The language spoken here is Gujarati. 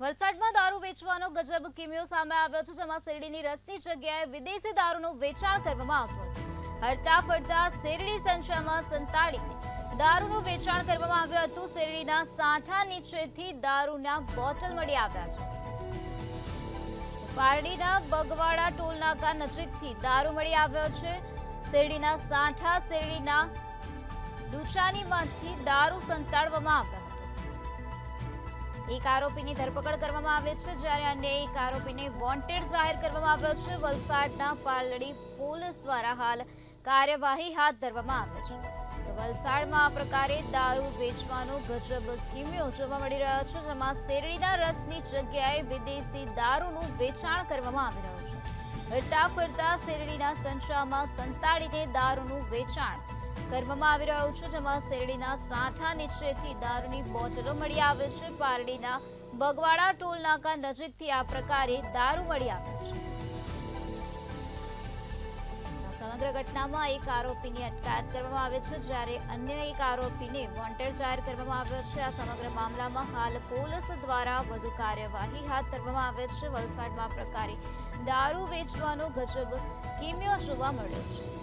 વલસાડમાં દારૂ વેચવાનો ગજબ કિમિયો સામે આવ્યો છે, જેમાં શેરડીની રસની જગ્યાએ વિદેશી દારૂનું વેચાણ કરવામાં આવતું હતું। હરતા ફરતા શેરડી સંચામાં સંતાડીને દારૂનું વેચાણ કરવામાં આવ્યું હતું। શેરડીના સાંઠા નીચેથી દારૂના બોટલ મળી આવ્યા છે। પારડીના બગવાડા ટોલનાકા નજીકથી દારૂ મળી આવ્યો છે। શેરડીના સાંઠા શેરડીના ડુચાનીમાંથી દારૂ સંતાડવામાં આવ્યો હતો। એક આરોપીની ધરપકડ કરવામાં આવી છે, જ્યારે અન્ય એક આરોપીને વોન્ટેડ જાહેર કરવામાં આવ્યો છે। વલસાડના પાલડી પોલીસ દ્વારા હાલ કાર્યવાહી હાથ ધરવામાં આવી છે। તો વલસાડમાં આ પ્રકારે દારૂ વેચવાનો ગજબ કિમિયો જોવા મળી રહ્યો છે, જેમાં શેરડીના રસની જગ્યાએ વિદેશી દારૂનું વેચાણ કરવામાં આવી રહ્યું છે। હરતા ફરતા શેરડીના સંચામાં સંતાડીને દારૂનું વેચાણ કરવામાં આવી રહ્યું છે, જેમાં શેરડીના સાંઠા નીચેથી દારૂની બોટલો મળી આવે છે। પારડીના બગવાડા ટોલ નાકા નજીકથી આ પ્રકારે દારૂ મળી આવે છે। સમગ્ર ઘટનામાં એક આરોપીની અટકાયત કરવામાં આવી છે, જ્યારે અન્ય એક આરોપીને વોન્ટેડ જાહેર કરવામાં આવ્યો છે। આ સમગ્ર મામલામાં હાલ પોલીસ દ્વારા વધુ કાર્યવાહી હાથ ધરવામાં આવે છે। વલસાડમાં આ પ્રકારે દારૂ વેચવાનો ગજબ કિમિયો જોવા મળ્યો છે।